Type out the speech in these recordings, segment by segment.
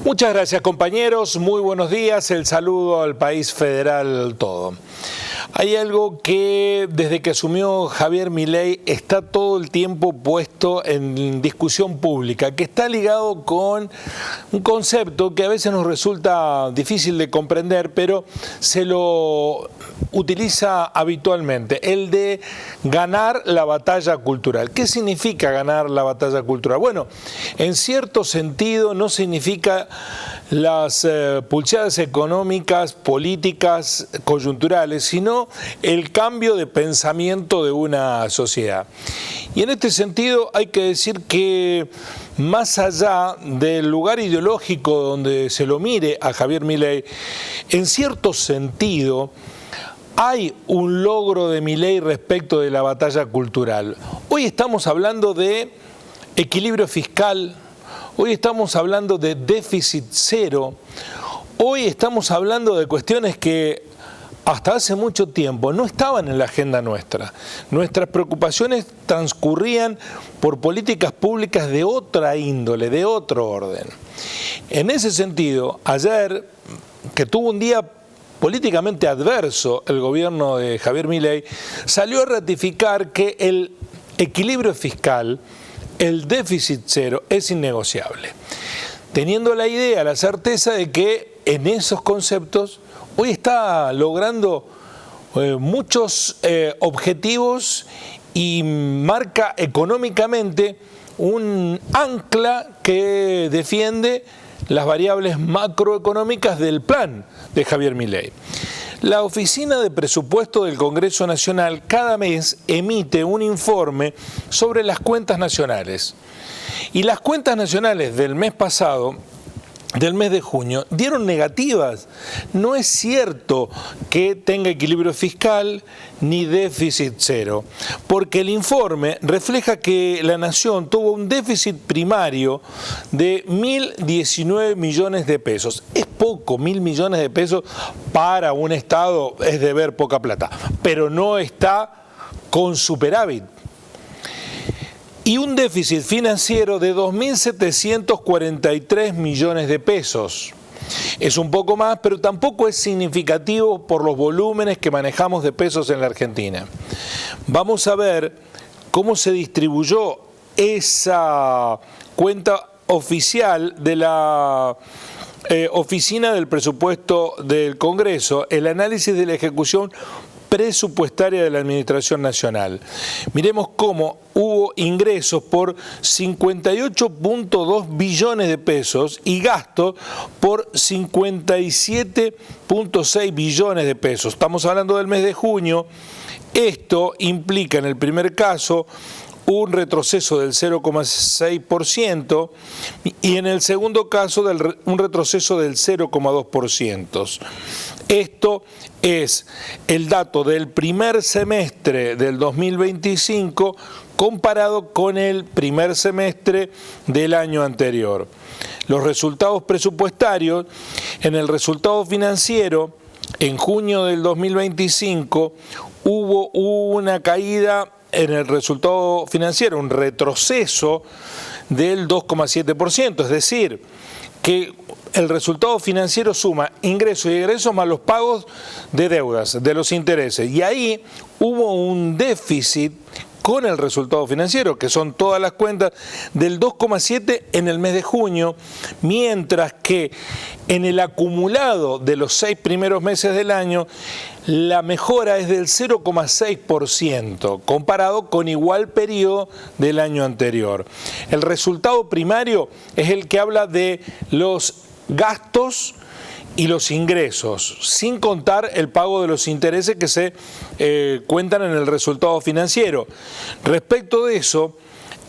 Muchas gracias, compañeros, muy buenos días, el saludo al país federal todo. Hay algo que desde que asumió Javier Milei está todo el tiempo puesto en discusión pública, que está ligado con un concepto que a veces nos resulta difícil de comprender, pero se lo utiliza habitualmente, el de ganar la batalla cultural. ¿Qué significa ganar la batalla cultural? Bueno, en cierto sentido no significa las pulseadas económicas, políticas, coyunturales, sino el cambio de pensamiento de una sociedad. Y en este sentido hay que decir que más allá del lugar ideológico donde se lo mire a Javier Milei, en cierto sentido hay un logro de Milei respecto de la batalla cultural. Hoy estamos hablando de equilibrio fiscal, hoy estamos hablando de déficit cero, hoy estamos hablando de cuestiones que hasta hace mucho tiempo no estaban en la agenda nuestra. Nuestras preocupaciones transcurrían por políticas públicas de otra índole, de otro orden. En ese sentido, ayer, que tuvo un día políticamente adverso el gobierno de Javier Milei, salió a ratificar que el equilibrio fiscal, el déficit cero, es innegociable, teniendo la idea, la certeza de que en esos conceptos hoy está logrando muchos objetivos y marca económicamente un ancla que defiende las variables macroeconómicas del plan de Javier Milei. La Oficina de Presupuesto del Congreso Nacional cada mes emite un informe sobre las cuentas nacionales. Y las cuentas nacionales del mes pasado, del mes de junio, dieron negativas. No es cierto que tenga equilibrio fiscal ni déficit cero, porque el informe refleja que la nación tuvo un déficit primario de 1.019 millones de pesos. Es poco, 1.000 millones de pesos para un Estado es deber poca plata, pero no está con superávit. Y un déficit financiero de 2.743 millones de pesos. Es un poco más, pero tampoco es significativo por los volúmenes que manejamos de pesos en la Argentina. Vamos a ver cómo se distribuyó esa cuenta oficial de la Oficina del Presupuesto del Congreso, el análisis de la ejecución presupuestaria de la Administración Nacional. Miremos cómo hubo ingresos por 58.2 billones de pesos y gastos por 57.6 billones de pesos. Estamos hablando del mes de junio. Esto implica en el primer caso un retroceso del 0,6% y en el segundo caso un retroceso del 0,2%. Esto es el dato del primer semestre del 2025 comparado con el primer semestre del año anterior. Los resultados presupuestarios, en el resultado financiero, en junio del 2025 hubo una caída en el resultado financiero, un retroceso del 2,7%, es decir, que el resultado financiero suma ingresos y egresos más los pagos de deudas, de los intereses, y ahí hubo un déficit con el resultado financiero, que son todas las cuentas, del 2,7% en el mes de junio, mientras que en el acumulado de los 6 primeros meses del año, la mejora es del 0,6%, comparado con igual periodo del año anterior. El resultado primario es el que habla de los gastos y los ingresos, sin contar el pago de los intereses que se cuentan en el resultado financiero. Respecto de eso,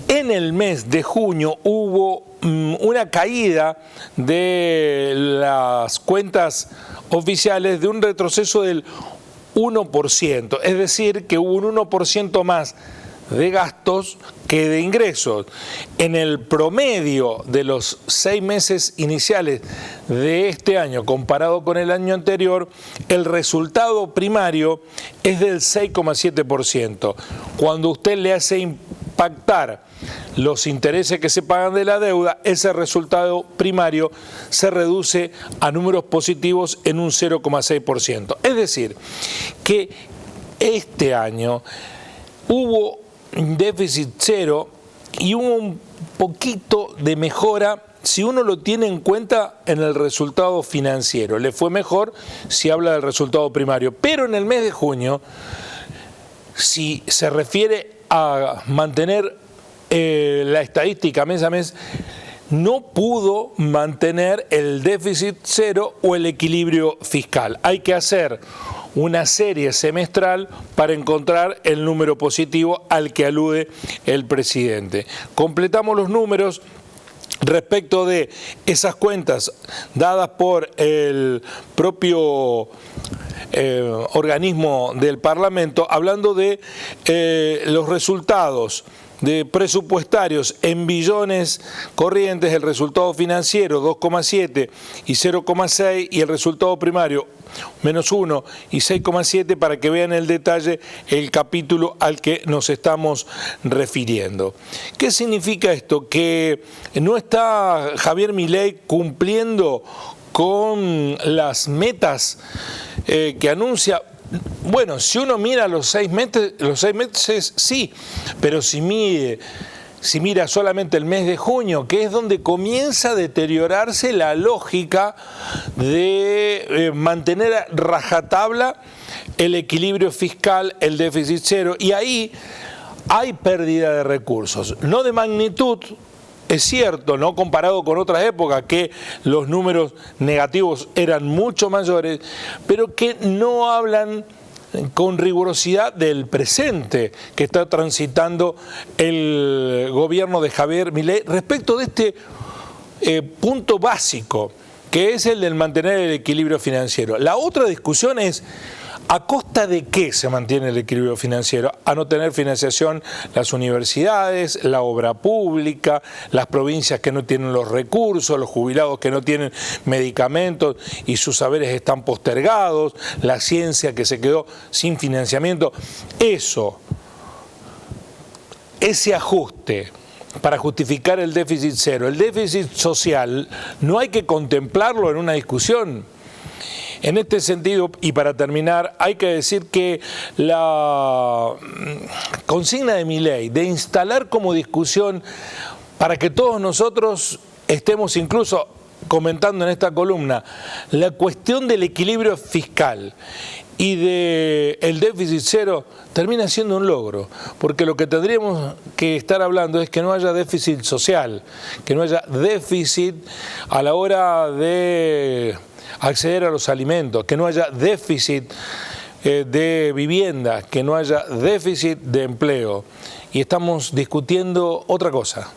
en el mes de junio hubo una caída de las cuentas oficiales de un retroceso del 1%, es decir, que hubo un 1% más de gastos que de ingresos. En el promedio de los 6 meses iniciales de este año comparado con el año anterior, el resultado primario es del 6,7%. Cuando usted le hace impactar los intereses que se pagan de la deuda, ese resultado primario se reduce a números positivos en un 0,6%. Es decir, que este año hubo déficit cero y hubo un poquito de mejora si uno lo tiene en cuenta en el resultado financiero. Le fue mejor si habla del resultado primario. Pero en el mes de junio, si se refiere a mantener la estadística mes a mes, no pudo mantener el déficit cero o el equilibrio fiscal. Hay que hacer una serie semestral para encontrar el número positivo al que alude el presidente. Completamos los números respecto de esas cuentas dadas por el propio organismo del Parlamento, hablando de los resultados de presupuestarios en billones corrientes, el resultado financiero 2,7 y 0,6 y el resultado primario menos 1 y 6,7, para que vean el detalle el capítulo al que nos estamos refiriendo. ¿Qué significa esto? Que no está Javier Milei cumpliendo con las metas que anuncia. Bueno, si uno mira los 6 meses sí, pero si mira solamente el mes de junio, que es donde comienza a deteriorarse la lógica de mantener a rajatabla el equilibrio fiscal, el déficit cero, y ahí hay pérdida de recursos, no de magnitud. Es cierto, no comparado con otras épocas, que los números negativos eran mucho mayores, pero que no hablan con rigurosidad del presente que está transitando el gobierno de Javier Milei respecto de este punto básico, que es el del mantener el equilibrio financiero. La otra discusión es: ¿a costa de qué se mantiene el equilibrio financiero? A no tener financiación las universidades, la obra pública, las provincias que no tienen los recursos, los jubilados que no tienen medicamentos y sus saberes están postergados, la ciencia que se quedó sin financiamiento. Ese ajuste para justificar el déficit cero, el déficit social, no hay que contemplarlo en una discusión. En este sentido, y para terminar, hay que decir que la consigna de Milei de instalar como discusión para que todos nosotros estemos incluso comentando en esta columna la cuestión del equilibrio fiscal y del déficit cero, termina siendo un logro, porque lo que tendríamos que estar hablando es que no haya déficit social, que no haya déficit a la hora de acceder a los alimentos, que no haya déficit de vivienda, que no haya déficit de empleo. Y estamos discutiendo otra cosa.